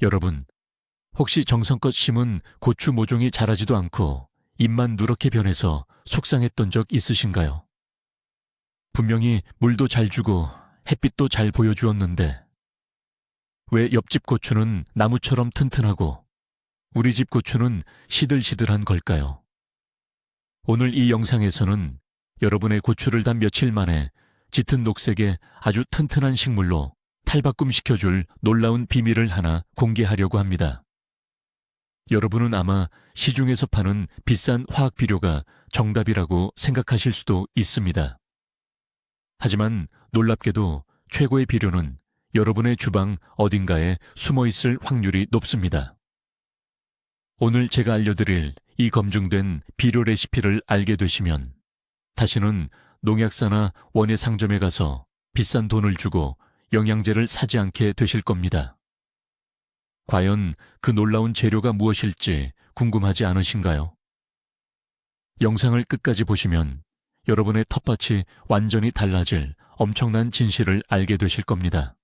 여러분, 혹시 정성껏 심은 고추 모종이 자라지도 않고 잎만 누렇게 변해서 속상했던 적 있으신가요? 분명히 물도 잘 주고 햇빛도 잘 보여주었는데 왜 옆집 고추는 나무처럼 튼튼하고 우리 집 고추는 시들시들한 걸까요? 오늘 이 영상에서는 여러분의 고추를 단 며칠 만에 짙은 녹색의 아주 튼튼한 식물로 탈바꿈시켜줄 놀라운 비밀을 하나 공개하려고 합니다. 여러분은 아마 시중에서 파는 비싼 화학 비료가 정답이라고 생각하실 수도 있습니다. 하지만 놀랍게도 최고의 비료는 여러분의 주방 어딘가에 숨어 있을 확률이 높습니다. 오늘 제가 알려드릴 이 검증된 비료 레시피를 알게 되시면 다시는 농약사나 원예 상점에 가서 비싼 돈을 주고 영양제를 사지 않게 되실 겁니다. 과연 그 놀라운 재료가 무엇일지 궁금하지 않으신가요? 영상을 끝까지 보시면 여러분의 텃밭이 완전히 달라질 엄청난 진실을 알게 되실 겁니다.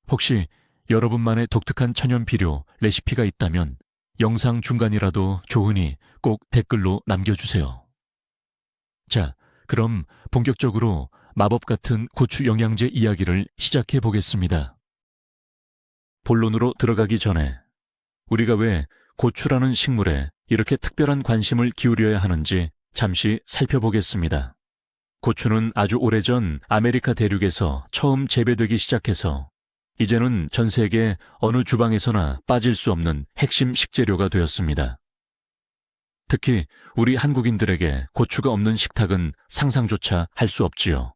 혹시 여러분만의 독특한 천연 비료 레시피가 있다면 영상 중간이라도 좋으니 꼭 댓글로 남겨주세요. 자, 그럼 본격적으로 마법 같은 고추 영양제 이야기를 시작해 보겠습니다. 본론으로 들어가기 전에 우리가 왜 고추라는 식물에 이렇게 특별한 관심을 기울여야 하는지 잠시 살펴보겠습니다. 고추는 아주 오래전 아메리카 대륙에서 처음 재배되기 시작해서 이제는 전 세계 어느 주방에서나 빠질 수 없는 핵심 식재료가 되었습니다. 특히 우리 한국인들에게 고추가 없는 식탁은 상상조차 할 수 없지요.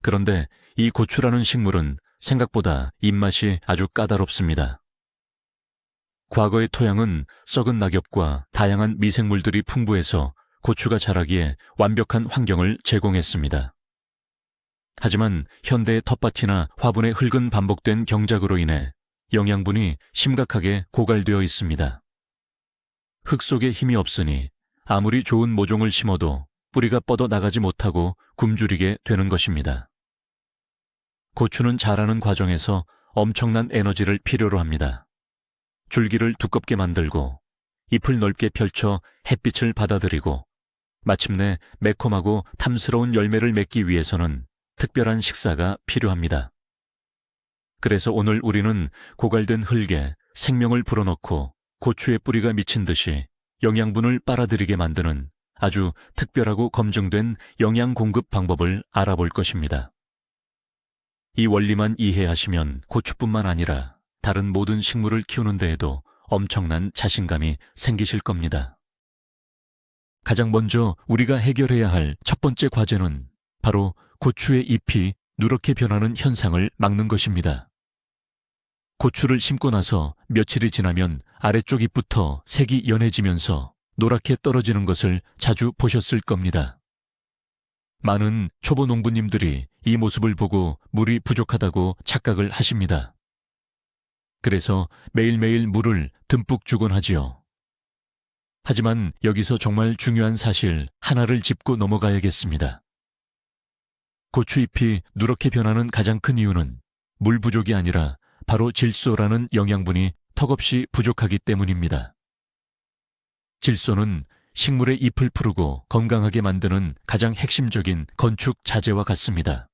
그런데 이 고추라는 식물은 생각보다 입맛이 아주 까다롭습니다. 과거의 토양은 썩은 낙엽과 다양한 미생물들이 풍부해서 고추가 자라기에 완벽한 환경을 제공했습니다. 하지만 현대의 텃밭이나 화분의 흙은 반복된 경작으로 인해 영양분이 심각하게 고갈되어 있습니다. 흙 속에 힘이 없으니 아무리 좋은 모종을 심어도 뿌리가 뻗어 나가지 못하고 굶주리게 되는 것입니다. 고추는 자라는 과정에서 엄청난 에너지를 필요로 합니다. 줄기를 두껍게 만들고 잎을 넓게 펼쳐 햇빛을 받아들이고 마침내 매콤하고 탐스러운 열매를 맺기 위해서는 특별한 식사가 필요합니다. 그래서 오늘 우리는 고갈된 흙에 생명을 불어넣고 고추의 뿌리가 미친 듯이 영양분을 빨아들이게 만드는 아주 특별하고 검증된 영양 공급 방법을 알아볼 것입니다. 이 원리만 이해하시면 고추뿐만 아니라 다른 모든 식물을 키우는 데에도 엄청난 자신감이 생기실 겁니다. 가장 먼저 우리가 해결해야 할 첫 번째 과제는 바로 고추의 잎이 누렇게 변하는 현상을 막는 것입니다. 고추를 심고 나서 며칠이 지나면 아래쪽 잎부터 색이 연해지면서 노랗게 떨어지는 것을 자주 보셨을 겁니다. 많은 초보 농부님들이 이 모습을 보고 물이 부족하다고 착각을 하십니다. 그래서 매일매일 물을 듬뿍 주곤 하지요. 하지만 여기서 정말 중요한 사실 하나를 짚고 넘어가야겠습니다. 고추잎이 누렇게 변하는 가장 큰 이유는 물 부족이 아니라 바로 질소라는 영양분이 턱없이 부족하기 때문입니다. 질소는 식물의 잎을 푸르고 건강하게 만드는 가장 핵심적인 건축 자재와 같습니다.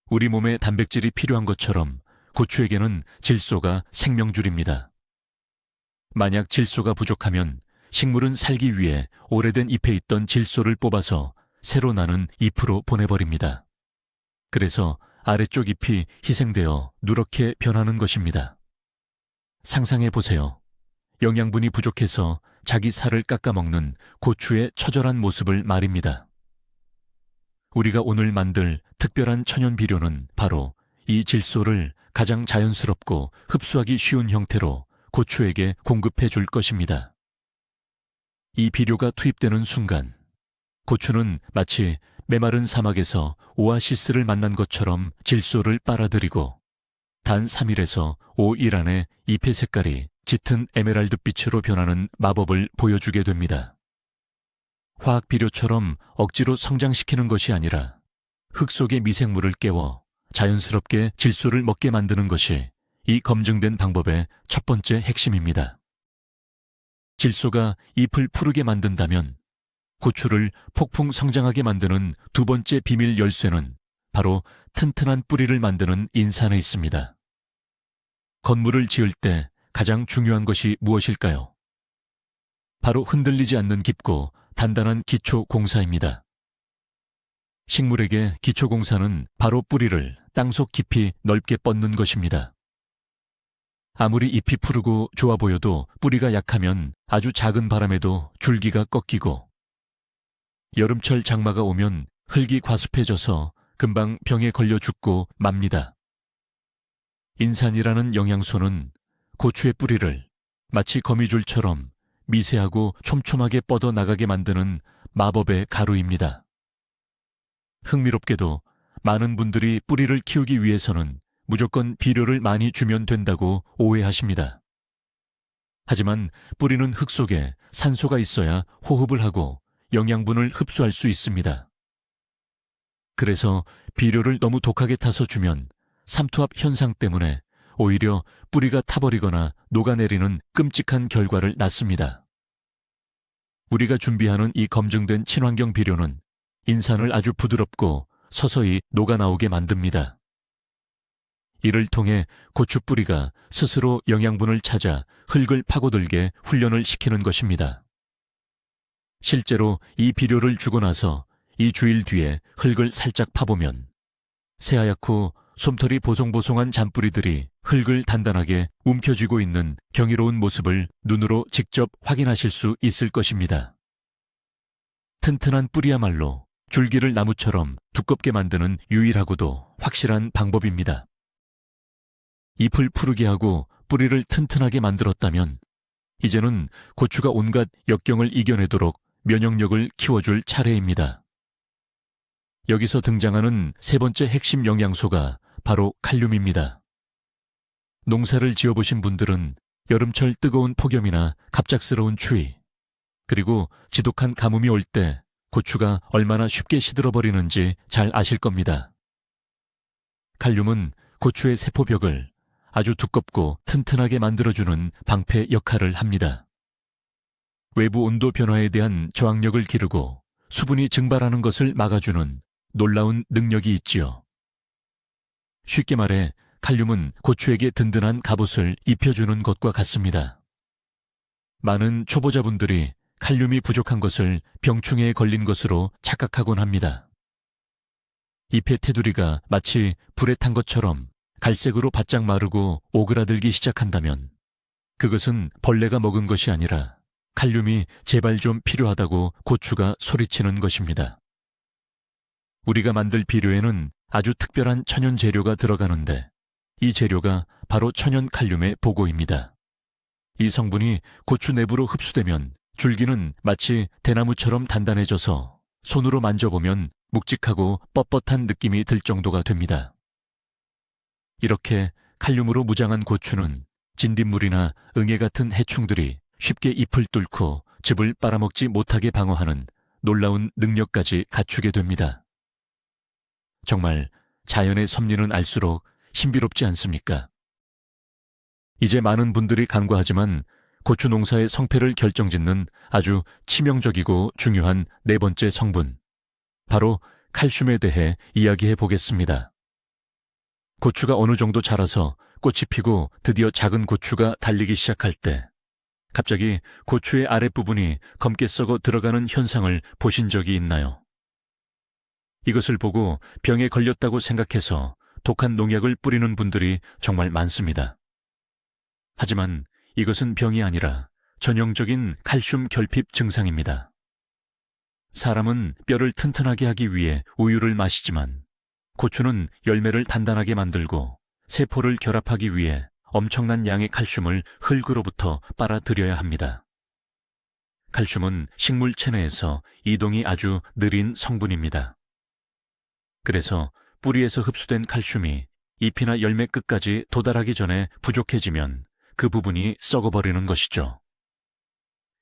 우리 몸에 단백질이 필요한 것처럼 고추에게는 질소가 생명줄입니다. 만약 질소가 부족하면 식물은 살기 위해 오래된 잎에 있던 질소를 뽑아서 새로 나는 잎으로 보내버립니다. 그래서 아래쪽 잎이 희생되어 누렇게 변하는 것입니다. 상상해 보세요. 영양분이 부족해서 자기 살을 깎아먹는 고추의 처절한 모습을 말입니다. 우리가 오늘 만들 특별한 천연 비료는 바로 이 질소를 가장 자연스럽고 흡수하기 쉬운 형태로 고추에게 공급해 줄 것입니다. 이 비료가 투입되는 순간 고추는 마치 메마른 사막에서 오아시스를 만난 것처럼 질소를 빨아들이고 단 3일에서 5일 안에 잎의 색깔이 짙은 에메랄드빛으로 변하는 마법을 보여주게 됩니다. 화학 비료처럼 억지로 성장시키는 것이 아니라 흙 속의 미생물을 깨워 자연스럽게 질소를 먹게 만드는 것이 이 검증된 방법의 첫 번째 핵심입니다. 질소가 잎을 푸르게 만든다면 고추를 폭풍 성장하게 만드는 두 번째 비밀 열쇠는 바로 튼튼한 뿌리를 만드는 인산에 있습니다. 건물을 지을 때 가장 중요한 것이 무엇일까요? 바로 흔들리지 않는 깊고 단단한 기초 공사입니다. 식물에게 기초 공사는 바로 뿌리를 땅속 깊이 넓게 뻗는 것입니다. 아무리 잎이 푸르고 좋아 보여도 뿌리가 약하면 아주 작은 바람에도 줄기가 꺾이고, 여름철 장마가 오면 흙이 과습해져서 금방 병에 걸려 죽고 맙니다. 인산이라는 영양소는 고추의 뿌리를 마치 거미줄처럼 미세하고 촘촘하게 뻗어 나가게 만드는 마법의 가루입니다. 흥미롭게도 많은 분들이 뿌리를 키우기 위해서는 무조건 비료를 많이 주면 된다고 오해하십니다. 하지만 뿌리는 흙 속에 산소가 있어야 호흡을 하고 영양분을 흡수할 수 있습니다. 그래서 비료를 너무 독하게 타서 주면 삼투압 현상 때문에 오히려 뿌리가 타버리거나 녹아내리는 끔찍한 결과를 낳습니다. 우리가 준비하는 이 검증된 친환경 비료는 인산을 아주 부드럽고 서서히 녹아나오게 만듭니다. 이를 통해 고추 뿌리가 스스로 영양분을 찾아 흙을 파고들게 훈련을 시키는 것입니다. 실제로 이 비료를 주고 나서 2주일 뒤에 흙을 살짝 파보면 새하얗고 솜털이 보송보송한 잔뿌리들이 흙을 단단하게 움켜쥐고 있는 경이로운 모습을 눈으로 직접 확인하실 수 있을 것입니다. 튼튼한 뿌리야말로 줄기를 나무처럼 두껍게 만드는 유일하고도 확실한 방법입니다. 잎을 푸르게 하고 뿌리를 튼튼하게 만들었다면 이제는 고추가 온갖 역경을 이겨내도록 면역력을 키워줄 차례입니다. 여기서 등장하는 세 번째 핵심 영양소가 바로 칼륨입니다. 농사를 지어보신 분들은 여름철 뜨거운 폭염이나 갑작스러운 추위, 그리고 지독한 가뭄이 올 때 고추가 얼마나 쉽게 시들어버리는지 잘 아실 겁니다. 칼륨은 고추의 세포벽을 아주 두껍고 튼튼하게 만들어주는 방패 역할을 합니다. 외부 온도 변화에 대한 저항력을 기르고 수분이 증발하는 것을 막아주는 놀라운 능력이 있지요. 쉽게 말해 칼륨은 고추에게 든든한 갑옷을 입혀주는 것과 같습니다. 많은 초보자분들이 칼륨이 부족한 것을 병충해에 걸린 것으로 착각하곤 합니다. 잎의 테두리가 마치 불에 탄 것처럼 갈색으로 바짝 마르고 오그라들기 시작한다면 그것은 벌레가 먹은 것이 아니라 칼륨이 제발 좀 필요하다고 고추가 소리치는 것입니다. 우리가 만들 비료에는 아주 특별한 천연 재료가 들어가는데 이 재료가 바로 천연 칼륨의 보고입니다. 이 성분이 고추 내부로 흡수되면 줄기는 마치 대나무처럼 단단해져서 손으로 만져보면 묵직하고 뻣뻣한 느낌이 들 정도가 됩니다. 이렇게 칼륨으로 무장한 고추는 진딧물이나 응애 같은 해충들이 쉽게 잎을 뚫고 즙을 빨아먹지 못하게 방어하는 놀라운 능력까지 갖추게 됩니다. 정말 자연의 섭리는 알수록 신비롭지 않습니까? 이제 많은 분들이 간과하지만 고추 농사의 성패를 결정짓는 아주 치명적이고 중요한 네 번째 성분, 바로 칼슘에 대해 이야기해 보겠습니다. 고추가 어느 정도 자라서 꽃이 피고 드디어 작은 고추가 달리기 시작할 때 갑자기 고추의 아랫부분이 검게 썩어 들어가는 현상을 보신 적이 있나요? 이것을 보고 병에 걸렸다고 생각해서 독한 농약을 뿌리는 분들이 정말 많습니다. 하지만 이것은 병이 아니라 전형적인 칼슘 결핍 증상입니다. 사람은 뼈를 튼튼하게 하기 위해 우유를 마시지만 고추는 열매를 단단하게 만들고 세포를 결합하기 위해 엄청난 양의 칼슘을 흙으로부터 빨아들여야 합니다. 칼슘은 식물 체내에서 이동이 아주 느린 성분입니다. 그래서 뿌리에서 흡수된 칼슘이 잎이나 열매 끝까지 도달하기 전에 부족해지면 그 부분이 썩어버리는 것이죠.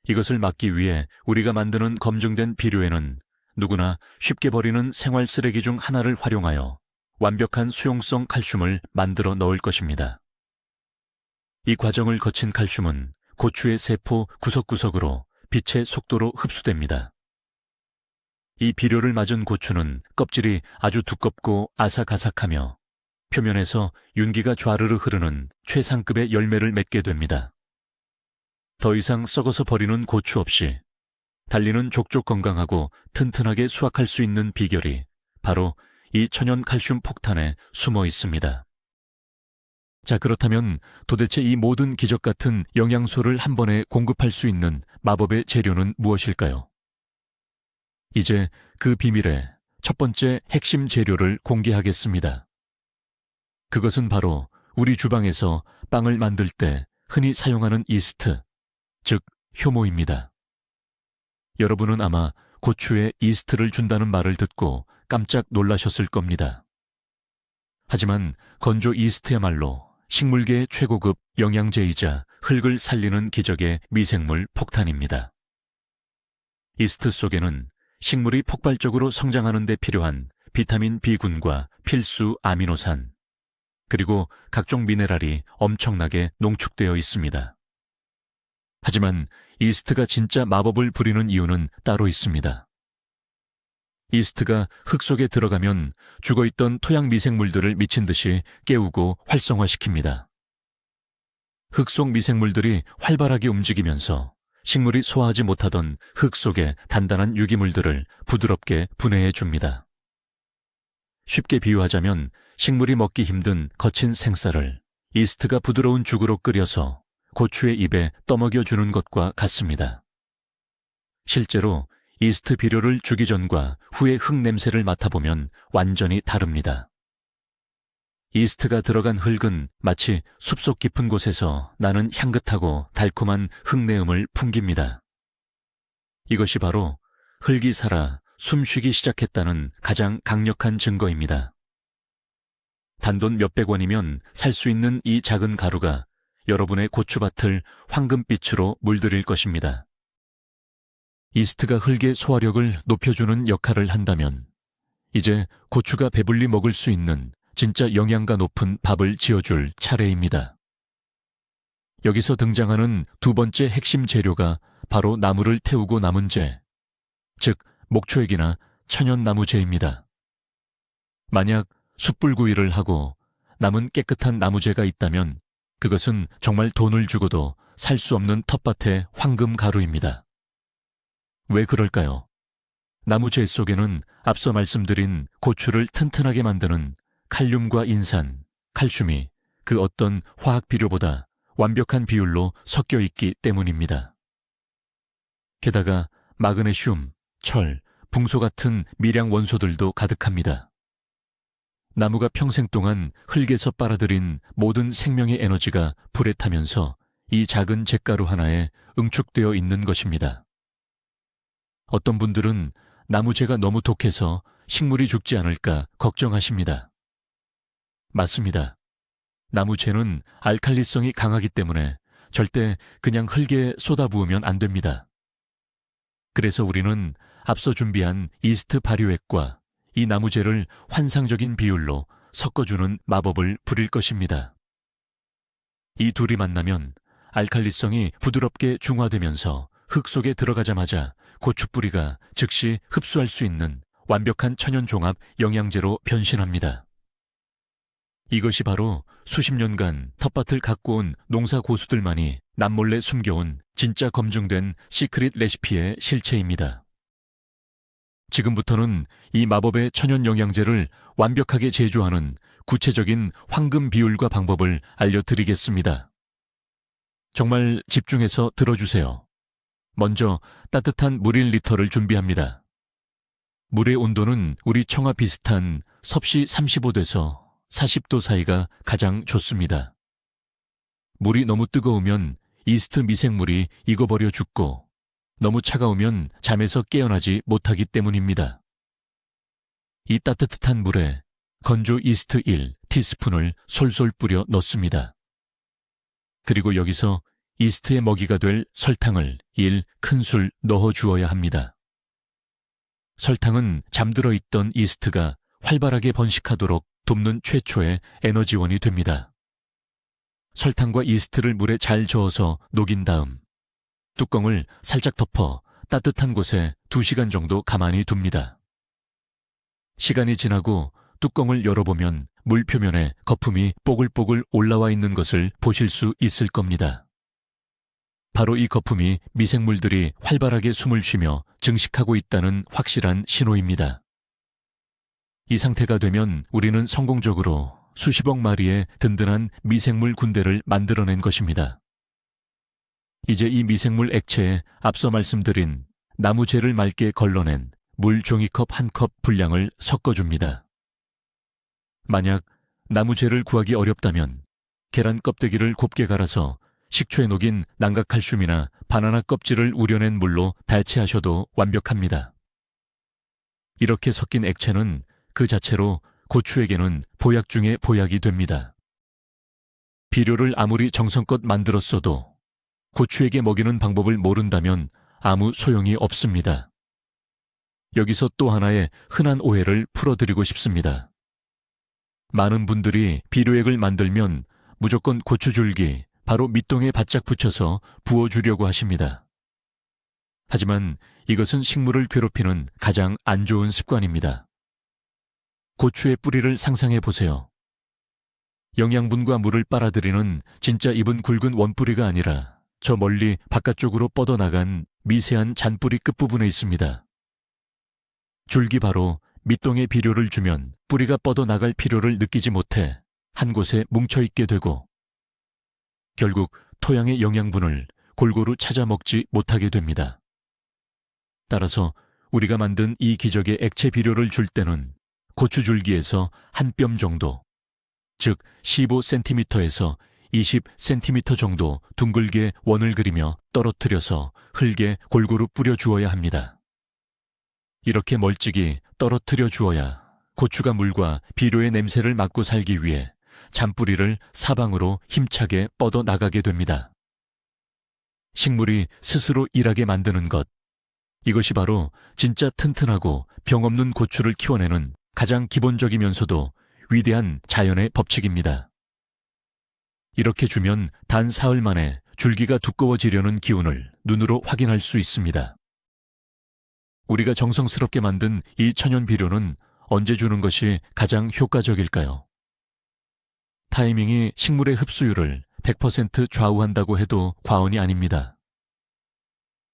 이것을 막기 위해 우리가 만드는 검증된 비료에는 누구나 쉽게 버리는 생활 쓰레기 중 하나를 활용하여 완벽한 수용성 칼슘을 만들어 넣을 것입니다. 이 과정을 거친 칼슘은 고추의 세포 구석구석으로 빛의 속도로 흡수됩니다. 이 비료를 맞은 고추는 껍질이 아주 두껍고 아삭아삭하며 표면에서 윤기가 좌르르 흐르는 최상급의 열매를 맺게 됩니다. 더 이상 썩어서 버리는 고추 없이 달리는 족족 건강하고 튼튼하게 수확할 수 있는 비결이 바로 이 천연 칼슘 폭탄에 숨어 있습니다. 자, 그렇다면 도대체 이 모든 기적 같은 영양소를 한 번에 공급할 수 있는 마법의 재료는 무엇일까요? 이제 그 비밀의 첫 번째 핵심 재료를 공개하겠습니다. 그것은 바로 우리 주방에서 빵을 만들 때 흔히 사용하는 이스트, 즉 효모입니다. 여러분은 아마 고추에 이스트를 준다는 말을 듣고 깜짝 놀라셨을 겁니다. 하지만 건조 이스트야말로 식물계의 최고급 영양제이자 흙을 살리는 기적의 미생물 폭탄입니다. 이스트 속에는 식물이 폭발적으로 성장하는 데 필요한 비타민 B군과 필수 아미노산, 그리고 각종 미네랄이 엄청나게 농축되어 있습니다. 하지만 이스트가 진짜 마법을 부리는 이유는 따로 있습니다. 이스트가 흙 속에 들어가면 죽어있던 토양 미생물들을 미친 듯이 깨우고 활성화시킵니다. 흙 속 미생물들이 활발하게 움직이면서 식물이 소화하지 못하던 흙 속의 단단한 유기물들을 부드럽게 분해해 줍니다. 쉽게 비유하자면 식물이 먹기 힘든 거친 생쌀을 이스트가 부드러운 죽으로 끓여서 고추의 입에 떠먹여 주는 것과 같습니다. 실제로 이스트 비료를 주기 전과 후의 흙 냄새를 맡아보면 완전히 다릅니다. 이스트가 들어간 흙은 마치 숲속 깊은 곳에서 나는 향긋하고 달콤한 흙내음을 풍깁니다. 이것이 바로 흙이 살아 숨쉬기 시작했다는 가장 강력한 증거입니다. 단돈 몇백 원이면 살 수 있는 이 작은 가루가 여러분의 고추밭을 황금빛으로 물들일 것입니다. 이스트가 흙의 소화력을 높여주는 역할을 한다면 이제 고추가 배불리 먹을 수 있는 진짜 영양가 높은 밥을 지어줄 차례입니다. 여기서 등장하는 두 번째 핵심 재료가 바로 나무를 태우고 남은 재, 즉 목초액이나 천연나무재입니다. 만약 숯불구이를 하고 남은 깨끗한 나무재가 있다면 그것은 정말 돈을 주고도 살 수 없는 텃밭의 황금 가루입니다. 왜 그럴까요? 나무재 속에는 앞서 말씀드린 고추를 튼튼하게 만드는 칼륨과 인산, 칼슘이 그 어떤 화학 비료보다 완벽한 비율로 섞여 있기 때문입니다. 게다가 마그네슘, 철, 붕소 같은 미량 원소들도 가득합니다. 나무가 평생 동안 흙에서 빨아들인 모든 생명의 에너지가 불에 타면서 이 작은 잿가루 하나에 응축되어 있는 것입니다. 어떤 분들은 나무재가 너무 독해서 식물이 죽지 않을까 걱정하십니다. 맞습니다. 나무재는 알칼리성이 강하기 때문에 절대 그냥 흙에 쏟아부으면 안 됩니다. 그래서 우리는 앞서 준비한 이스트 발효액과 이 나무재를 환상적인 비율로 섞어주는 마법을 부릴 것입니다. 이 둘이 만나면 알칼리성이 부드럽게 중화되면서 흙 속에 들어가자마자 고추뿌리가 즉시 흡수할 수 있는 완벽한 천연종합 영양제로 변신합니다. 이것이 바로 수십 년간 텃밭을 갖고 온 농사 고수들만이 남몰래 숨겨온 진짜 검증된 시크릿 레시피의 실체입니다. 지금부터는 이 마법의 천연 영양제를 완벽하게 제조하는 구체적인 황금 비율과 방법을 알려드리겠습니다. 정말 집중해서 들어주세요. 먼저 따뜻한 물 1리터를 준비합니다. 물의 온도는 우리 청아 비슷한 섭씨 35도에서 40도 사이가 가장 좋습니다. 물이 너무 뜨거우면 이스트 미생물이 익어버려 죽고 너무 차가우면 잠에서 깨어나지 못하기 때문입니다. 이 따뜻한 물에 건조 이스트 1티스푼을 솔솔 뿌려 넣습니다. 그리고 여기서 이스트의 먹이가 될 설탕을 1큰술 넣어 주어야 합니다. 설탕은 잠들어 있던 이스트가 활발하게 번식하도록 돕는 최초의 에너지원이 됩니다. 설탕과 이스트를 물에 잘 저어서 녹인 다음 뚜껑을 살짝 덮어 따뜻한 곳에 2시간 정도 가만히 둡니다. 시간이 지나고 뚜껑을 열어보면 물 표면에 거품이 뽀글뽀글 올라와 있는 것을 보실 수 있을 겁니다. 바로 이 거품이 미생물들이 활발하게 숨을 쉬며 증식하고 있다는 확실한 신호입니다. 이 상태가 되면 우리는 성공적으로 수십억 마리의 든든한 미생물 군대를 만들어낸 것입니다. 이제 이 미생물 액체에 앞서 말씀드린 나무재를 맑게 걸러낸 물 종이컵 1컵 분량을 섞어줍니다. 만약 나무재를 구하기 어렵다면 계란 껍데기를 곱게 갈아서 식초에 녹인 난각칼슘이나 바나나 껍질을 우려낸 물로 대체하셔도 완벽합니다. 이렇게 섞인 액체는 그 자체로 고추에게는 보약 중의 보약이 됩니다. 비료를 아무리 정성껏 만들었어도 고추에게 먹이는 방법을 모른다면 아무 소용이 없습니다. 여기서 또 하나의 흔한 오해를 풀어드리고 싶습니다. 많은 분들이 비료액을 만들면 무조건 고추줄기, 바로 밑동에 바짝 붙여서 부어주려고 하십니다. 하지만 이것은 식물을 괴롭히는 가장 안 좋은 습관입니다. 고추의 뿌리를 상상해 보세요. 영양분과 물을 빨아들이는 진짜 입은 굵은 원뿌리가 아니라 저 멀리 바깥쪽으로 뻗어나간 미세한 잔뿌리 끝부분에 있습니다. 줄기 바로 밑동에 비료를 주면 뿌리가 뻗어나갈 필요를 느끼지 못해 한 곳에 뭉쳐있게 되고 결국 토양의 영양분을 골고루 찾아 먹지 못하게 됩니다. 따라서 우리가 만든 이 기적의 액체 비료를 줄 때는 고추줄기에서 한 뼘 정도, 즉 15cm에서 20cm 정도 둥글게 원을 그리며 떨어뜨려서 흙에 골고루 뿌려 주어야 합니다. 이렇게 멀찍이 떨어뜨려 주어야 고추가 물과 비료의 냄새를 맡고 살기 위해 잔뿌리를 사방으로 힘차게 뻗어나가게 됩니다. 식물이 스스로 일하게 만드는 것, 이것이 바로 진짜 튼튼하고 병없는 고추를 키워내는 가장 기본적이면서도 위대한 자연의 법칙입니다. 이렇게 주면 단 사흘 만에 줄기가 두꺼워지려는 기운을 눈으로 확인할 수 있습니다. 우리가 정성스럽게 만든 이 천연 비료는 언제 주는 것이 가장 효과적일까요? 타이밍이 식물의 흡수율을 100% 좌우한다고 해도 과언이 아닙니다.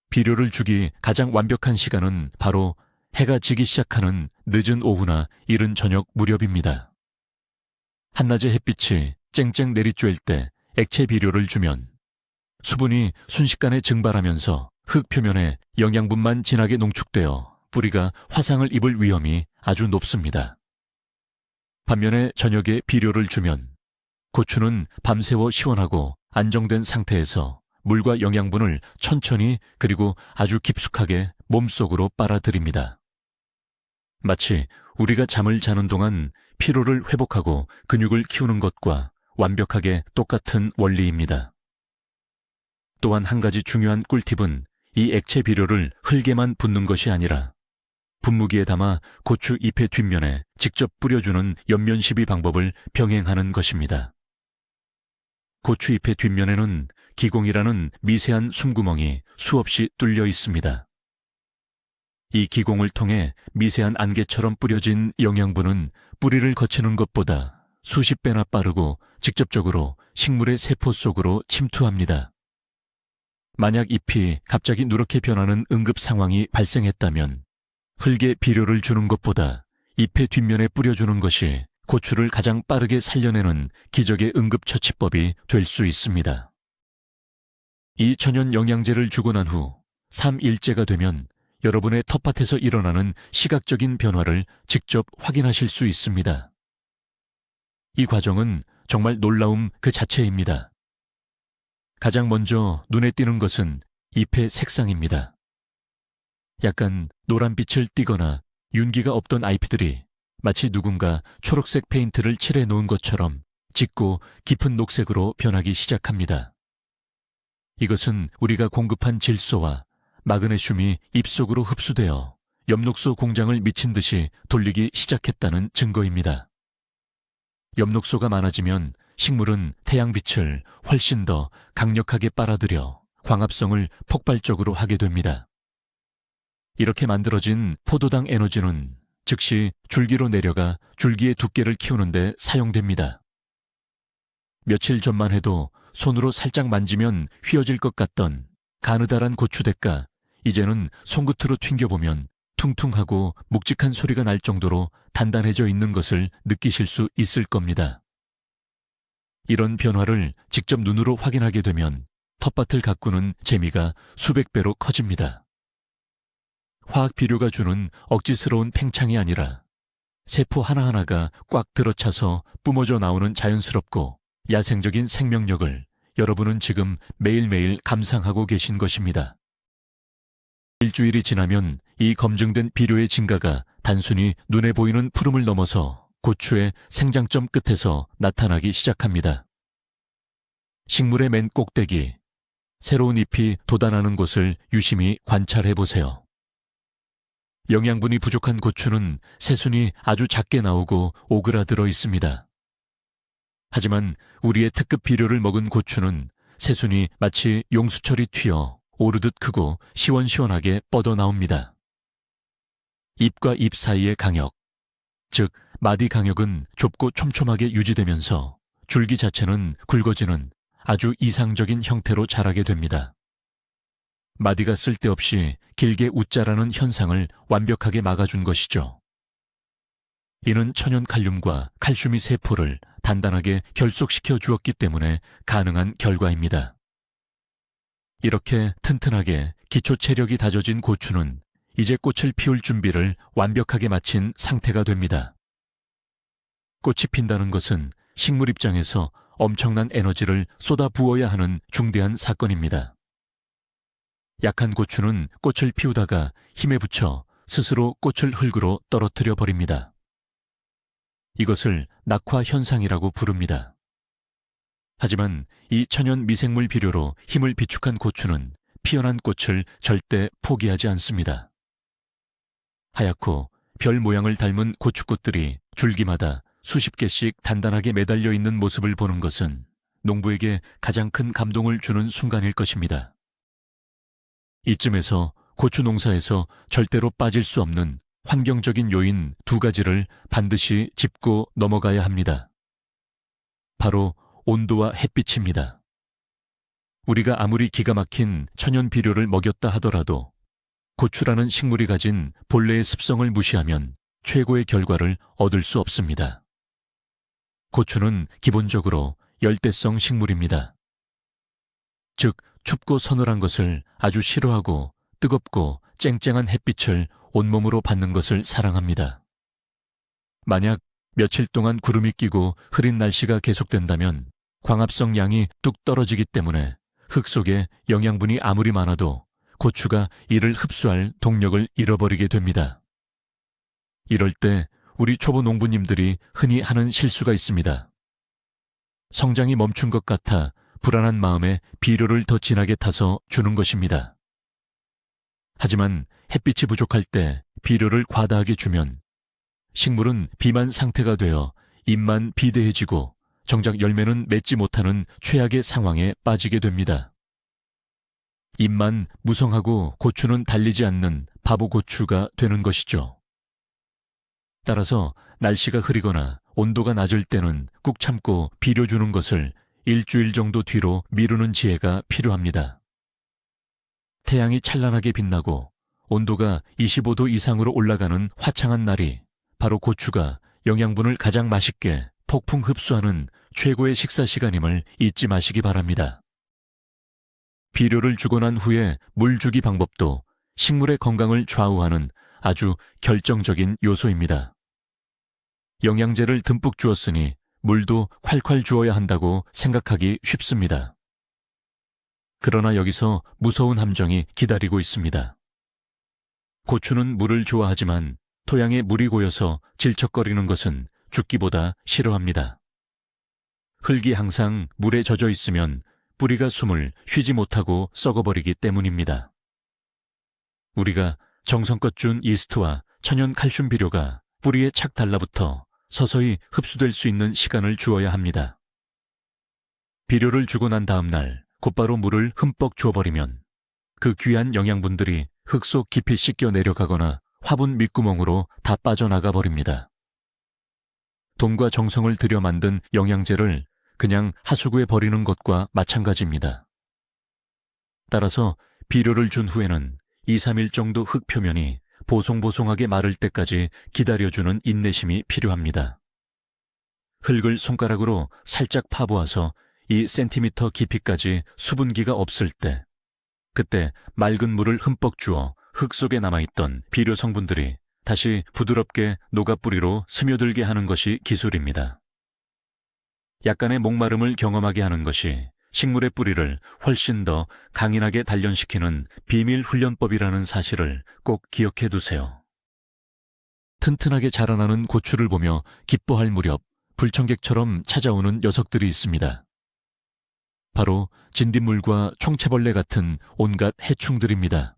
비료를 주기 가장 완벽한 시간은 바로 해가 지기 시작하는 늦은 오후나 이른 저녁 무렵입니다. 한낮의 햇빛이 쨍쨍 내리쬐을 때 액체 비료를 주면 수분이 순식간에 증발하면서 흙 표면에 영양분만 진하게 농축되어 뿌리가 화상을 입을 위험이 아주 높습니다. 반면에 저녁에 비료를 주면 고추는 밤새워 시원하고 안정된 상태에서 물과 영양분을 천천히 그리고 아주 깊숙하게 몸속으로 빨아들입니다. 마치 우리가 잠을 자는 동안 피로를 회복하고 근육을 키우는 것과 완벽하게 똑같은 원리입니다. 또한 한 가지 중요한 꿀팁은 이 액체 비료를 흙에만 붓는 것이 아니라 분무기에 담아 고추 잎의 뒷면에 직접 뿌려주는 옆면시비 방법을 병행하는 것입니다. 고추 잎의 뒷면에는 기공이라는 미세한 숨구멍이 수없이 뚫려 있습니다. 이 기공을 통해 미세한 안개처럼 뿌려진 영양분은 뿌리를 거치는 것보다 수십 배나 빠르고 직접적으로 식물의 세포 속으로 침투합니다. 만약 잎이 갑자기 누렇게 변하는 응급 상황이 발생했다면 흙에 비료를 주는 것보다 잎의 뒷면에 뿌려주는 것이 고추를 가장 빠르게 살려내는 기적의 응급처치법이 될 수 있습니다. 이 천연 영양제를 주고 난 후 3일째가 되면 여러분의 텃밭에서 일어나는 시각적인 변화를 직접 확인하실 수 있습니다. 이 과정은 정말 놀라움 그 자체입니다. 가장 먼저 눈에 띄는 것은 잎의 색상입니다. 약간 노란빛을 띠거나 윤기가 없던 잎들이 마치 누군가 초록색 페인트를 칠해 놓은 것처럼 짙고 깊은 녹색으로 변하기 시작합니다. 이것은 우리가 공급한 질소와 마그네슘이 잎 속으로 흡수되어 엽록소 공장을 미친 듯이 돌리기 시작했다는 증거입니다. 엽록소가 많아지면 식물은 태양빛을 훨씬 더 강력하게 빨아들여 광합성을 폭발적으로 하게 됩니다. 이렇게 만들어진 포도당 에너지는 즉시 줄기로 내려가 줄기의 두께를 키우는데 사용됩니다. 며칠 전만 해도 손으로 살짝 만지면 휘어질 것 같던 가느다란 고추대가 이제는 손끝으로 튕겨보면 퉁퉁하고 묵직한 소리가 날 정도로 단단해져 있는 것을 느끼실 수 있을 겁니다. 이런 변화를 직접 눈으로 확인하게 되면 텃밭을 가꾸는 재미가 수백 배로 커집니다. 화학 비료가 주는 억지스러운 팽창이 아니라 세포 하나하나가 꽉 들어차서 뿜어져 나오는 자연스럽고 야생적인 생명력을 여러분은 지금 매일매일 감상하고 계신 것입니다. 일주일이 지나면 이 검증된 비료의 증가가 단순히 눈에 보이는 푸름을 넘어서 고추의 생장점 끝에서 나타나기 시작합니다. 식물의 맨 꼭대기, 새로운 잎이 돋아나는 곳을 유심히 관찰해 보세요. 영양분이 부족한 고추는 새순이 아주 작게 나오고 오그라들어 있습니다. 하지만 우리의 특급 비료를 먹은 고추는 새순이 마치 용수철이 튀어 오르듯 크고 시원시원하게 뻗어 나옵니다. 잎과 잎 사이의 강역, 즉 마디 강역은 좁고 촘촘하게 유지되면서 줄기 자체는 굵어지는 아주 이상적인 형태로 자라게 됩니다. 마디가 쓸데없이 길게 웃자라는 현상을 완벽하게 막아준 것이죠. 이는 천연 칼륨과 칼슘이 세포를 단단하게 결속시켜 주었기 때문에 가능한 결과입니다. 이렇게 튼튼하게 기초 체력이 다져진 고추는 이제 꽃을 피울 준비를 완벽하게 마친 상태가 됩니다. 꽃이 핀다는 것은 식물 입장에서 엄청난 에너지를 쏟아 부어야 하는 중대한 사건입니다. 약한 고추는 꽃을 피우다가 힘에 부쳐 스스로 꽃을 흙으로 떨어뜨려 버립니다. 이것을 낙화 현상이라고 부릅니다. 하지만 이 천연 미생물 비료로 힘을 비축한 고추는 피어난 꽃을 절대 포기하지 않습니다. 하얗고 별 모양을 닮은 고추꽃들이 줄기마다 수십 개씩 단단하게 매달려 있는 모습을 보는 것은 농부에게 가장 큰 감동을 주는 순간일 것입니다. 이쯤에서 고추 농사에서 절대로 빠질 수 없는 환경적인 요인 두 가지를 반드시 짚고 넘어가야 합니다. 바로 온도와 햇빛입니다. 우리가 아무리 기가 막힌 천연 비료를 먹였다 하더라도 고추라는 식물이 가진 본래의 습성을 무시하면 최고의 결과를 얻을 수 없습니다. 고추는 기본적으로 열대성 식물입니다. 즉, 춥고 서늘한 것을 아주 싫어하고 뜨겁고 쨍쨍한 햇빛을 온몸으로 받는 것을 사랑합니다. 만약 며칠 동안 구름이 끼고 흐린 날씨가 계속된다면 광합성 양이 뚝 떨어지기 때문에 흙 속에 영양분이 아무리 많아도 고추가 이를 흡수할 동력을 잃어버리게 됩니다. 이럴 때 우리 초보 농부님들이 흔히 하는 실수가 있습니다. 성장이 멈춘 것 같아 불안한 마음에 비료를 더 진하게 타서 주는 것입니다. 하지만 햇빛이 부족할 때 비료를 과다하게 주면 식물은 비만 상태가 되어 잎만 비대해지고 정작 열매는 맺지 못하는 최악의 상황에 빠지게 됩니다. 잎만 무성하고 고추는 달리지 않는 바보 고추가 되는 것이죠. 따라서 날씨가 흐리거나 온도가 낮을 때는 꾹 참고 비료 주는 것을 일주일 정도 뒤로 미루는 지혜가 필요합니다. 태양이 찬란하게 빛나고 온도가 25도 이상으로 올라가는 화창한 날이 바로 고추가 영양분을 가장 맛있게 폭풍 흡수하는 최고의 식사 시간임을 잊지 마시기 바랍니다. 비료를 주고 난 후에 물 주기 방법도 식물의 건강을 좌우하는 아주 결정적인 요소입니다. 영양제를 듬뿍 주었으니 물도 콸콸 주어야 한다고 생각하기 쉽습니다. 그러나 여기서 무서운 함정이 기다리고 있습니다. 고추는 물을 좋아하지만 토양에 물이 고여서 질척거리는 것은 죽기보다 싫어합니다. 흙이 항상 물에 젖어 있으면 뿌리가 숨을 쉬지 못하고 썩어버리기 때문입니다. 우리가 정성껏 준 이스트와 천연 칼슘 비료가 뿌리에 착 달라붙어 서서히 흡수될 수 있는 시간을 주어야 합니다. 비료를 주고 난 다음 날 곧바로 물을 흠뻑 주어버리면 그 귀한 영양분들이 흙 속 깊이 씻겨 내려가거나 화분 밑구멍으로 다 빠져나가 버립니다. 돈과 정성을 들여 만든 영양제를 그냥 하수구에 버리는 것과 마찬가지입니다. 따라서 비료를 준 후에는 2, 3일 정도 흙 표면이 보송보송하게 마를 때까지 기다려주는 인내심이 필요합니다. 흙을 손가락으로 살짝 파보아서 2cm 깊이까지 수분기가 없을 때, 그때 맑은 물을 흠뻑 주어 흙 속에 남아있던 비료 성분들이 다시 부드럽게 녹아뿌리로 스며들게 하는 것이 기술입니다. 약간의 목마름을 경험하게 하는 것이 식물의 뿌리를 훨씬 더 강인하게 단련시키는 비밀 훈련법이라는 사실을 꼭 기억해 두세요. 튼튼하게 자라나는 고추를 보며 기뻐할 무렵 불청객처럼 찾아오는 녀석들이 있습니다. 바로 진딧물과 총채벌레 같은 온갖 해충들입니다.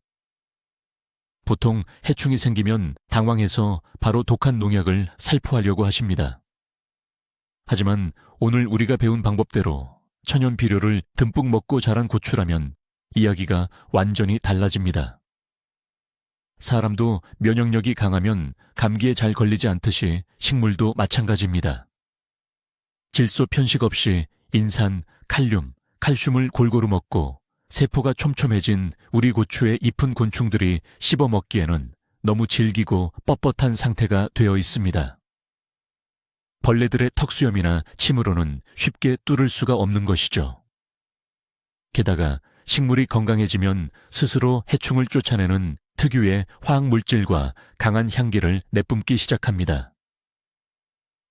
보통 해충이 생기면 당황해서 바로 독한 농약을 살포하려고 하십니다. 하지만 오늘 우리가 배운 방법대로 천연 비료를 듬뿍 먹고 자란 고추라면 이야기가 완전히 달라집니다. 사람도 면역력이 강하면 감기에 잘 걸리지 않듯이 식물도 마찬가지입니다. 질소 편식 없이 인산, 칼륨, 칼슘을 골고루 먹고 세포가 촘촘해진 우리 고추의 잎은 곤충들이 씹어 먹기에는 너무 질기고 뻣뻣한 상태가 되어 있습니다. 벌레들의 턱수염이나 침으로는 쉽게 뚫을 수가 없는 것이죠. 게다가 식물이 건강해지면 스스로 해충을 쫓아내는 특유의 화학물질과 강한 향기를 내뿜기 시작합니다.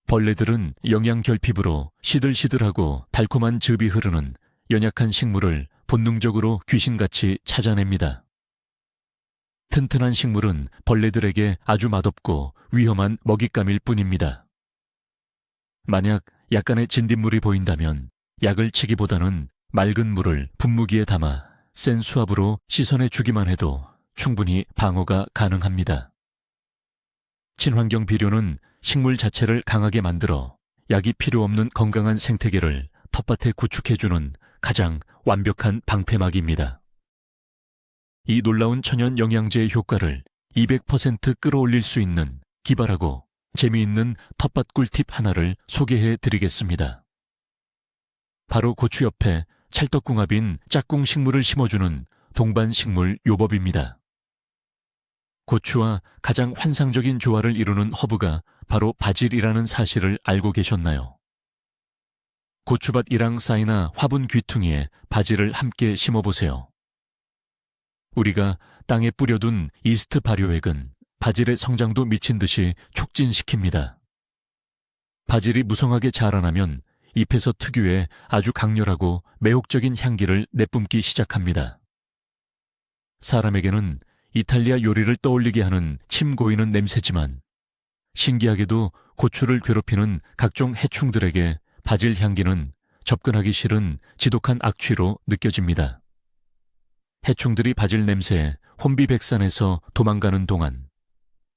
벌레들은 영양결핍으로 시들시들하고 달콤한 즙이 흐르는 연약한 식물을 본능적으로 귀신같이 찾아냅니다. 튼튼한 식물은 벌레들에게 아주 맛없고 위험한 먹잇감일 뿐입니다. 만약 약간의 진딧물이 보인다면 약을 치기보다는 맑은 물을 분무기에 담아 센 수압으로 씻어내 주기만 해도 충분히 방어가 가능합니다. 친환경 비료는 식물 자체를 강하게 만들어 약이 필요 없는 건강한 생태계를 텃밭에 구축해주는 가장 완벽한 방패막입니다. 이 놀라운 천연 영양제의 효과를 200% 끌어올릴 수 있는 기발하고 재미있는 텃밭 꿀팁 하나를 소개해 드리겠습니다. 바로 고추 옆에 찰떡궁합인 짝꿍 식물을 심어주는 동반식물 요법입니다. 고추와 가장 환상적인 조화를 이루는 허브가 바로 바질이라는 사실을 알고 계셨나요? 고추밭 일항사이나 화분 귀퉁이에 바질을 함께 심어보세요. 우리가 땅에 뿌려둔 이스트 발효액은 바질의 성장도 미친 듯이 촉진시킵니다. 바질이 무성하게 자라나면 잎에서 특유의 아주 강렬하고 매혹적인 향기를 내뿜기 시작합니다. 사람에게는 이탈리아 요리를 떠올리게 하는 침 고이는 냄새지만 신기하게도 고추를 괴롭히는 각종 해충들에게 바질 향기는 접근하기 싫은 지독한 악취로 느껴집니다. 해충들이 바질 냄새에 혼비백산해서 도망가는 동안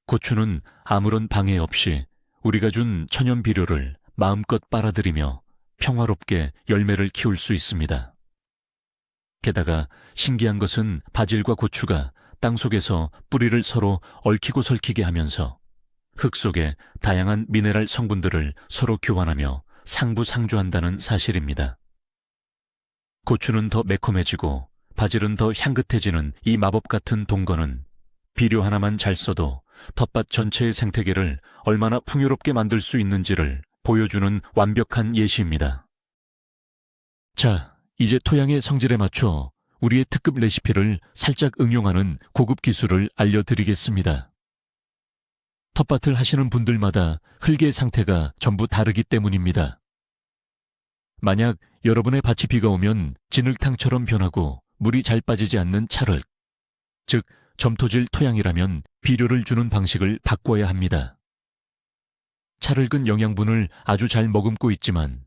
고추는 아무런 방해 없이 우리가 준 천연 비료를 마음껏 빨아들이며 평화롭게 열매를 키울 수 있습니다. 게다가 신기한 것은 바질과 고추가 땅속에서 뿌리를 서로 얽히고 설키게 하면서 흙 속에 다양한 미네랄 성분들을 서로 교환하며 상부상조한다는 사실입니다. 고추는 더 매콤해지고 바질은 더 향긋해지는 이 마법 같은 동거는 비료 하나만 잘 써도 텃밭 전체의 생태계를 얼마나 풍요롭게 만들 수 있는지를 보여주는 완벽한 예시입니다. 자, 이제 토양의 성질에 맞춰 우리의 특급 레시피를 살짝 응용하는 고급 기술을 알려드리겠습니다. 텃밭을 하시는 분들마다 흙의 상태가 전부 다르기 때문입니다. 만약 여러분의 밭이 비가 오면 진흙탕처럼 변하고 물이 잘 빠지지 않는 찰흙, 즉 점토질 토양이라면 비료를 주는 방식을 바꿔야 합니다. 찰흙은 영양분을 아주 잘 머금고 있지만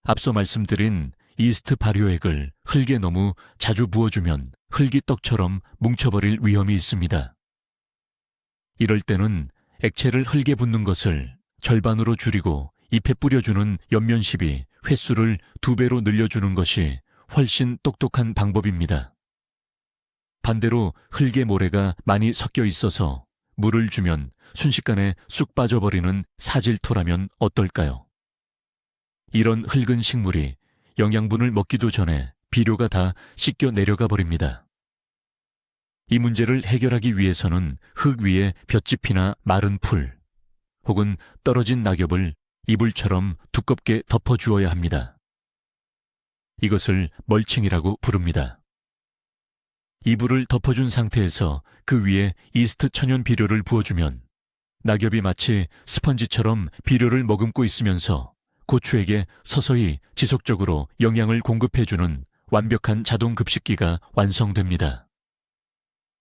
앞서 말씀드린 이스트 발효액을 흙에 너무 자주 부어주면 흙이 떡처럼 뭉쳐버릴 위험이 있습니다. 이럴 때는 액체를 흙에 붓는 것을 절반으로 줄이고 잎에 뿌려주는 옆면십이 횟수를 2배로 늘려주는 것이 훨씬 똑똑한 방법입니다. 반대로 흙의 모래가 많이 섞여 있어서 물을 주면 순식간에 쑥 빠져버리는 사질토라면 어떨까요? 이런 흙은 식물이 영양분을 먹기도 전에 비료가 다 씻겨 내려가 버립니다. 이 문제를 해결하기 위해서는 흙 위에 볏짚이나 마른 풀 혹은 떨어진 낙엽을 이불처럼 두껍게 덮어주어야 합니다. 이것을 멀칭이라고 부릅니다. 이불을 덮어준 상태에서 그 위에 이스트 천연 비료를 부어주면 낙엽이 마치 스펀지처럼 비료를 머금고 있으면서 고추에게 서서히 지속적으로 영양을 공급해주는 완벽한 자동 급식기가 완성됩니다.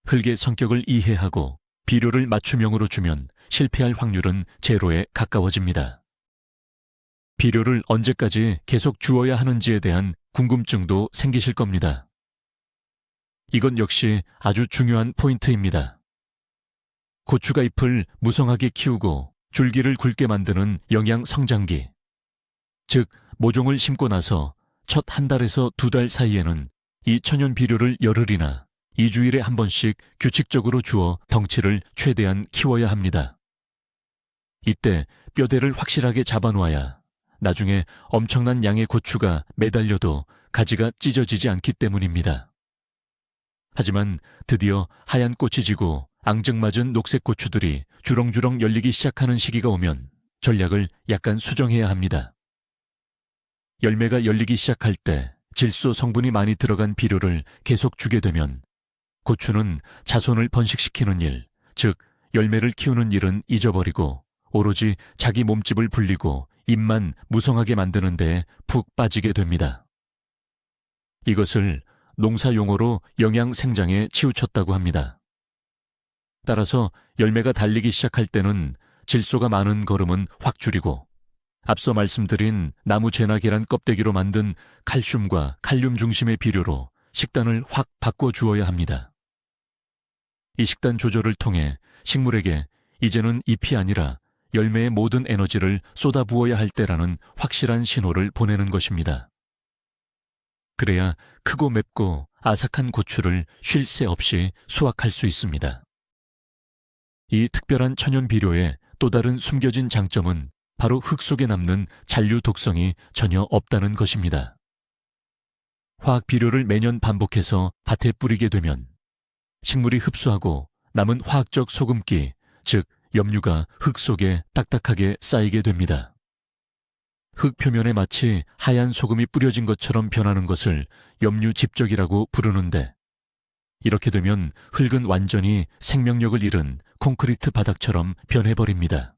흙의 성격을 이해하고 비료를 맞춤형으로 주면 실패할 확률은 제로에 가까워집니다. 비료를 언제까지 계속 주어야 하는지에 대한 궁금증도 생기실 겁니다. 이건 역시 아주 중요한 포인트입니다. 고추가 잎을 무성하게 키우고 줄기를 굵게 만드는 영양 성장기, 즉 모종을 심고 나서 첫 한 달에서 2달 사이에는 이 천연 비료를 열흘이나 2주일에 한 번씩 규칙적으로 주어 덩치를 최대한 키워야 합니다. 이때 뼈대를 확실하게 잡아놓아야 나중에 엄청난 양의 고추가 매달려도 가지가 찢어지지 않기 때문입니다. 하지만 드디어 하얀 꽃이 지고 앙증맞은 녹색 고추들이 주렁주렁 열리기 시작하는 시기가 오면 전략을 약간 수정해야 합니다. 열매가 열리기 시작할 때 질소 성분이 많이 들어간 비료를 계속 주게 되면 고추는 자손을 번식시키는 일, 즉 열매를 키우는 일은 잊어버리고 오로지 자기 몸집을 불리고 잎만 무성하게 만드는 데에 푹 빠지게 됩니다. 이것을 농사 용어로 영양 생장에 치우쳤다고 합니다. 따라서 열매가 달리기 시작할 때는 질소가 많은 거름은 확 줄이고 앞서 말씀드린 나무재나 계란 껍데기로 만든 칼슘과 칼륨 중심의 비료로 식단을 확 바꿔 주어야 합니다. 이 식단 조절을 통해 식물에게 이제는 잎이 아니라 열매의 모든 에너지를 쏟아부어야 할 때라는 확실한 신호를 보내는 것입니다. 그래야 크고 맵고 아삭한 고추를 쉴 새 없이 수확할 수 있습니다. 이 특별한 천연 비료의 또 다른 숨겨진 장점은 바로 흙 속에 남는 잔류 독성이 전혀 없다는 것입니다. 화학 비료를 매년 반복해서 밭에 뿌리게 되면 식물이 흡수하고 남은 화학적 소금기, 즉 염류가 흙 속에 딱딱하게 쌓이게 됩니다. 흙 표면에 마치 하얀 소금이 뿌려진 것처럼 변하는 것을 염류 집적이라고 부르는데, 이렇게 되면 흙은 완전히 생명력을 잃은 콘크리트 바닥처럼 변해버립니다.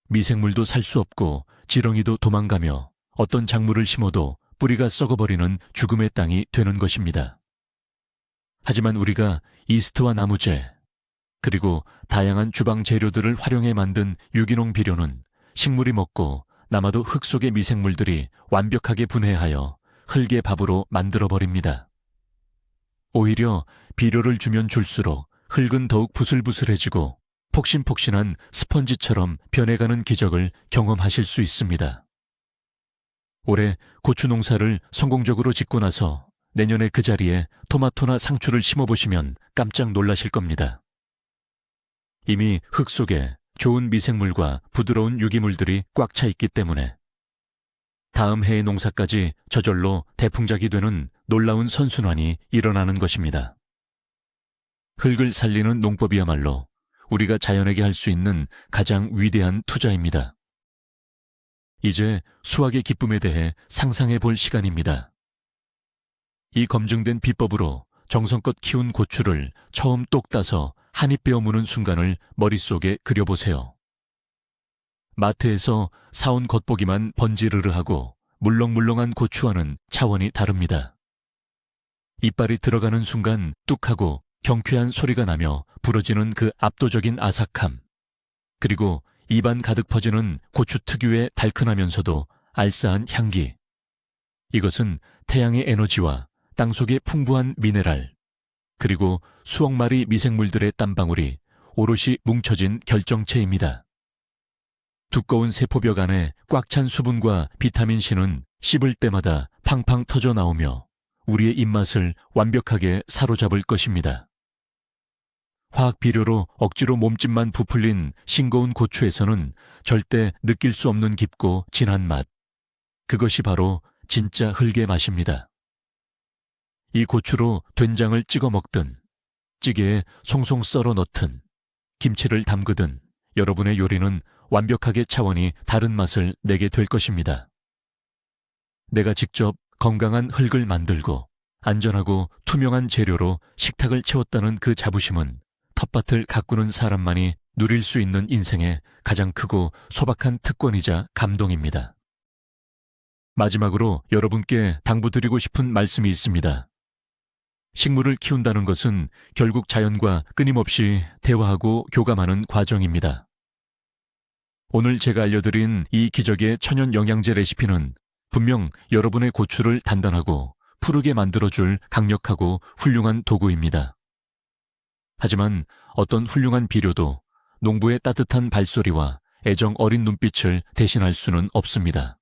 미생물도 살 수 없고 지렁이도 도망가며 어떤 작물을 심어도 뿌리가 썩어버리는 죽음의 땅이 되는 것입니다. 하지만 우리가 이스트와 나무재, 그리고 다양한 주방 재료들을 활용해 만든 유기농 비료는 식물이 먹고 남아도 흙 속의 미생물들이 완벽하게 분해하여 흙의 밥으로 만들어버립니다. 오히려 비료를 주면 줄수록 흙은 더욱 부슬부슬해지고 폭신폭신한 스펀지처럼 변해가는 기적을 경험하실 수 있습니다. 올해 고추 농사를 성공적으로 짓고 나서 내년에 그 자리에 토마토나 상추를 심어보시면 깜짝 놀라실 겁니다. 이미 흙 속에 좋은 미생물과 부드러운 유기물들이 꽉 차 있기 때문에 다음 해의 농사까지 저절로 대풍작이 되는 놀라운 선순환이 일어나는 것입니다. 흙을 살리는 농법이야말로 우리가 자연에게 할 수 있는 가장 위대한 투자입니다. 이제 수확의 기쁨에 대해 상상해 볼 시간입니다. 이 검증된 비법으로 정성껏 키운 고추를 처음 똑 따서 한 입 베어 무는 순간을 머릿속에 그려보세요. 마트에서 사온 겉보기만 번지르르하고 물렁물렁한 고추와는 차원이 다릅니다. 이빨이 들어가는 순간 뚝하고 경쾌한 소리가 나며 부러지는 그 압도적인 아삭함, 그리고 입안 가득 퍼지는 고추 특유의 달큰하면서도 알싸한 향기. 이것은 태양의 에너지와 땅속의 풍부한 미네랄, 그리고 수억 마리 미생물들의 땀방울이 오롯이 뭉쳐진 결정체입니다. 두꺼운 세포벽 안에 꽉 찬 수분과 비타민C는 씹을 때마다 팡팡 터져 나오며 우리의 입맛을 완벽하게 사로잡을 것입니다. 화학 비료로 억지로 몸집만 부풀린 싱거운 고추에서는 절대 느낄 수 없는 깊고 진한 맛. 그것이 바로 진짜 흙의 맛입니다. 이 고추로 된장을 찍어 먹든, 찌개에 송송 썰어 넣든, 김치를 담그든 여러분의 요리는 완벽하게 차원이 다른 맛을 내게 될 것입니다. 내가 직접 건강한 흙을 만들고 안전하고 투명한 재료로 식탁을 채웠다는 그 자부심은 텃밭을 가꾸는 사람만이 누릴 수 있는 인생의 가장 크고 소박한 특권이자 감동입니다. 마지막으로 여러분께 당부드리고 싶은 말씀이 있습니다. 식물을 키운다는 것은 결국 자연과 끊임없이 대화하고 교감하는 과정입니다. 오늘 제가 알려드린 이 기적의 천연 영양제 레시피는 분명 여러분의 고추를 단단하고 푸르게 만들어줄 강력하고 훌륭한 도구입니다. 하지만 어떤 훌륭한 비료도 농부의 따뜻한 발소리와 애정 어린 눈빛을 대신할 수는 없습니다.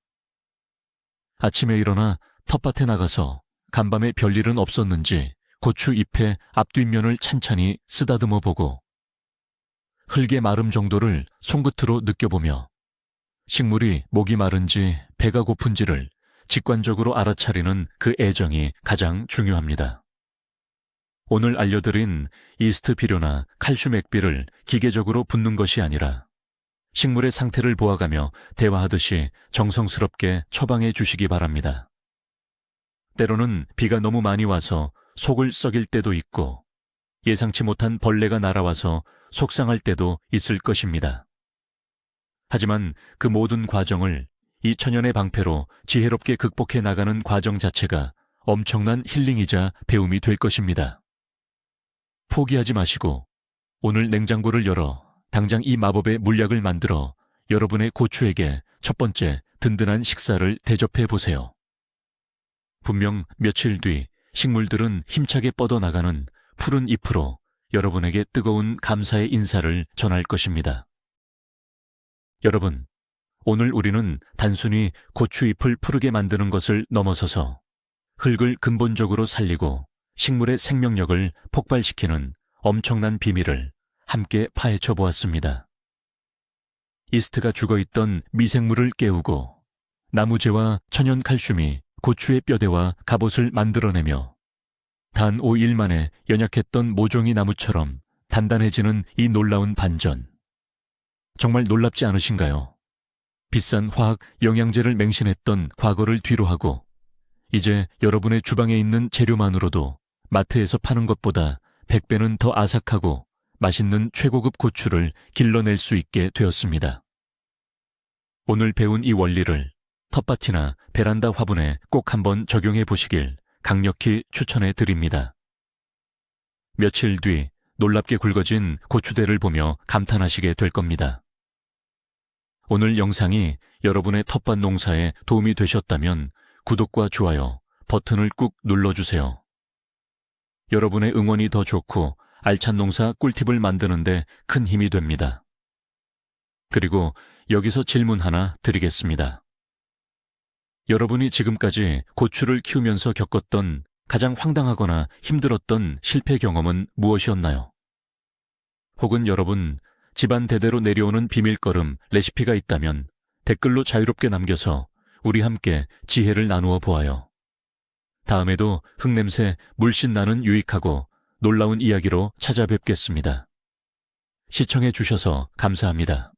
아침에 일어나 텃밭에 나가서 간밤에 별일은 없었는지 고추 잎의 앞뒷면을 찬찬히 쓰다듬어 보고 흙의 마름 정도를 손끝으로 느껴보며 식물이 목이 마른지 배가 고픈지를 직관적으로 알아차리는 그 애정이 가장 중요합니다. 오늘 알려드린 이스트 비료나 칼슘 액비를 기계적으로 붓는 것이 아니라 식물의 상태를 보아가며 대화하듯이 정성스럽게 처방해 주시기 바랍니다. 때로는 비가 너무 많이 와서 속을 썩일 때도 있고 예상치 못한 벌레가 날아와서 속상할 때도 있을 것입니다. 하지만 그 모든 과정을 이 천연의 방패로 지혜롭게 극복해 나가는 과정 자체가 엄청난 힐링이자 배움이 될 것입니다. 포기하지 마시고 오늘 냉장고를 열어 당장 이 마법의 물약을 만들어 여러분의 고추에게 첫 번째 든든한 식사를 대접해 보세요. 분명 며칠 뒤 식물들은 힘차게 뻗어나가는 푸른 잎으로 여러분에게 뜨거운 감사의 인사를 전할 것입니다. 여러분, 오늘 우리는 단순히 고추잎을 푸르게 만드는 것을 넘어서서 흙을 근본적으로 살리고 식물의 생명력을 폭발시키는 엄청난 비밀을 함께 파헤쳐 보았습니다. 이스트가 죽어있던 미생물을 깨우고 나무재와 천연 칼슘이 고추의 뼈대와 갑옷을 만들어내며 단 5일 만에 연약했던 모종이 나무처럼 단단해지는 이 놀라운 반전. 정말 놀랍지 않으신가요? 비싼 화학 영양제를 맹신했던 과거를 뒤로하고 이제 여러분의 주방에 있는 재료만으로도 마트에서 파는 것보다 100배는 더 아삭하고 맛있는 최고급 고추를 길러낼 수 있게 되었습니다. 오늘 배운 이 원리를 텃밭이나 베란다 화분에 꼭 한번 적용해 보시길 강력히 추천해 드립니다. 며칠 뒤 놀랍게 굵어진 고추대를 보며 감탄하시게 될 겁니다. 오늘 영상이 여러분의 텃밭 농사에 도움이 되셨다면 구독과 좋아요 버튼을 꾹 눌러주세요. 여러분의 응원이 더 좋고 알찬 농사 꿀팁을 만드는데 큰 힘이 됩니다. 그리고 여기서 질문 하나 드리겠습니다. 여러분이 지금까지 고추를 키우면서 겪었던 가장 황당하거나 힘들었던 실패 경험은 무엇이었나요? 혹은 여러분, 집안 대대로 내려오는 비밀걸음 레시피가 있다면 댓글로 자유롭게 남겨서 우리 함께 지혜를 나누어 보아요. 다음에도 흙냄새 물씬 나는 유익하고 놀라운 이야기로 찾아뵙겠습니다. 시청해 주셔서 감사합니다.